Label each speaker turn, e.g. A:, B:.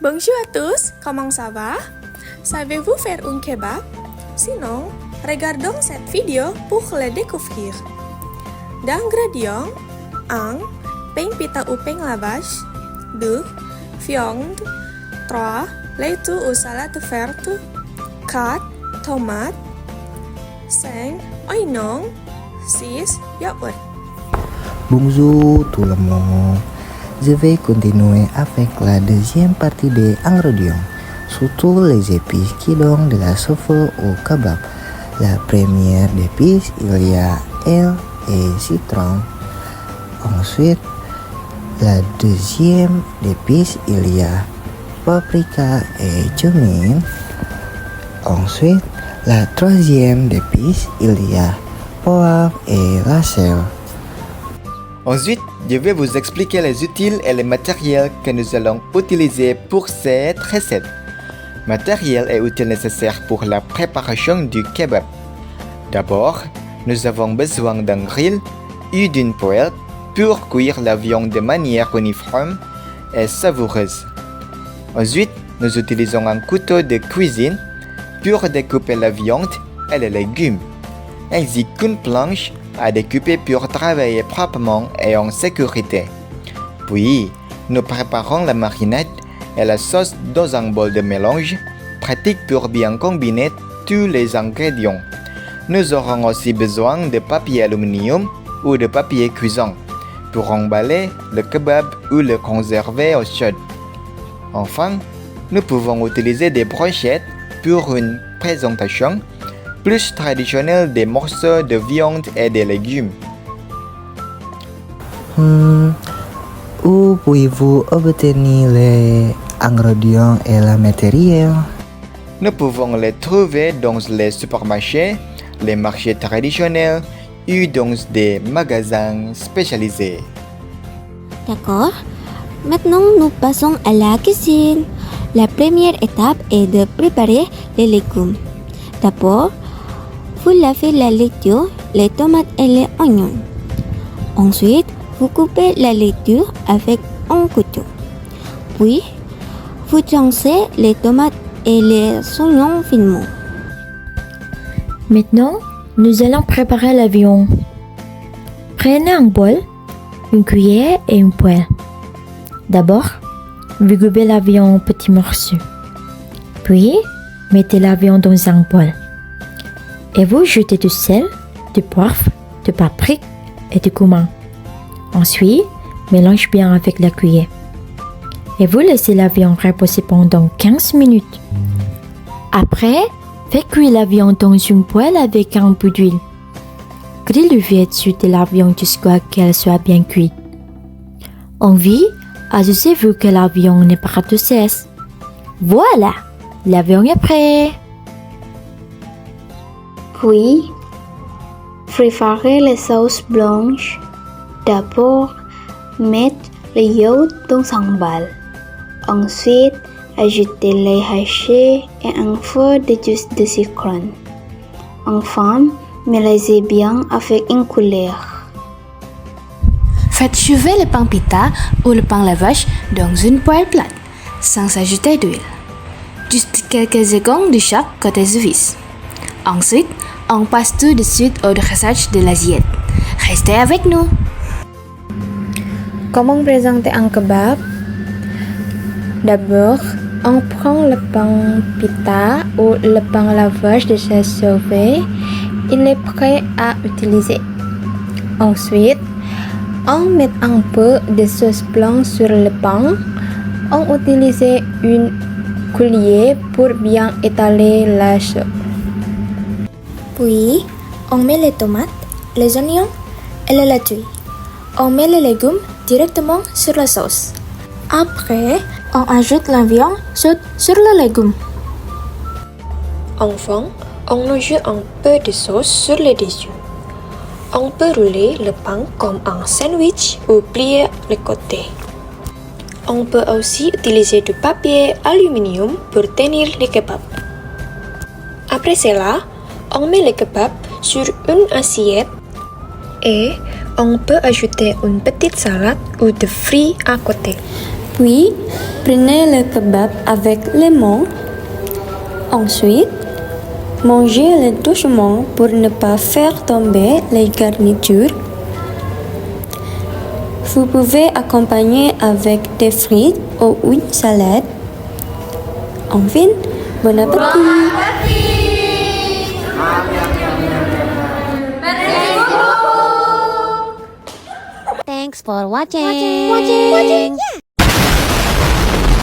A: Bonjour à tous, comment ça va? Savez-vous faire un kebab? Sinon, regardons cette vidéo pour le découvrir. D'ingrédients 1. Pain pita ou pain lavage 2. Viande 3. Laitue ou salade verte 4. Tomates 5. Oignon 6. Yaourt.
B: Bonjour tout le monde. Je vais continuer avec la deuxième partie des ingrédients, surtout les épices qui donnent de la saveur au kebab. La première épice, il y a ail et citron. Ensuite, la deuxième épice, il y a paprika et cumin. Ensuite, la troisième épice, il y a poivre et la sel.
C: Ensuite, je vais vous expliquer les utiles et les matériels que nous allons utiliser pour cette recette. Matériel et outils nécessaires pour la préparation du kebab. D'abord, nous avons besoin d'un grill et d'une poêle pour cuire la viande de manière uniforme et savoureuse. Ensuite, nous utilisons un couteau de cuisine pour découper la viande et les légumes, ainsi qu'une planche à découper pour travailler proprement et en sécurité. Puis, nous préparons la marinade et la sauce dans un bol de mélange, pratique pour bien combiner tous les ingrédients. Nous aurons aussi besoin de papier aluminium ou de papier cuisson pour emballer le kebab ou le conserver au chaud. Enfin, nous pouvons utiliser des brochettes pour une présentation plus traditionnelle des morceaux de viande et des légumes.
B: Où pouvez-vous obtenir les ingrédients et le matériel?
C: Nous pouvons les trouver dans les supermarchés, les marchés traditionnels ou dans des magasins spécialisés.
D: D'accord. Maintenant, nous passons à la cuisine. La première étape est de préparer les légumes. D'abord, vous lavez la laitue, les tomates et les oignons. Ensuite, vous coupez la laitue avec un couteau. Puis, vous tranchez les tomates et les oignons finement.
E: Maintenant, nous allons préparer la viande. Prenez un bol, une cuillère et une poêle. D'abord, vous coupez la viande en petits morceaux. Puis, mettez la viande dans un bol. Et vous jetez du sel, du poivre, du paprika et du cumin. Ensuite, mélangez bien avec la cuillère. Et vous laissez la viande reposer pendant 15 minutes. Après, faites cuire la viande dans une poêle avec un peu d'huile. Grillez dessus de la viande jusqu'à ce qu'elle soit bien cuite. Ensuite, assurez-vous que la viande n'est pas de cesse. Voilà, la viande est prête.
D: Puis, préparez les sauces blanches. D'abord, mettez les yaourts dans un bol. Ensuite, ajoutez les hachés et un peu de jus de citron. Enfin, mélangez bien avec une cuillère.
F: Faites chauffer le pain pita ou le pain lavage dans une poêle plate, sans ajouter d'huile. Juste quelques secondes de chaque côté suffisent. Ensuite, on passe tout de suite au dressage de l'assiette. Restez avec nous.
G: Comment présenter un kebab? D'abord, on prend le pain pita ou le pain lavage déjà sauvé. Il est prêt à utiliser. Ensuite, on met un peu de sauce blanche sur le pain. On utilise une cuillère pour bien étaler la sauce.
H: Puis, on met les tomates, les oignons et la laitue. On met les légumes directement sur la sauce. Après, on ajoute la viande sur les légumes. Enfin, on ajoute un peu de sauce sur les dessus. On peut rouler le pain comme un sandwich ou plier les côtés. On peut aussi utiliser du papier aluminium pour tenir les kebabs. Après cela, on met les kebabs sur une assiette et on peut ajouter une petite salade ou de fruits à côté.
D: Puis, prenez le kebab avec les mains. Ensuite, mangez-le doucement pour ne pas faire tomber les garnitures. Vous pouvez accompagner avec des frites ou une salade. Enfin, bon appétit!
I: Thanks for watching.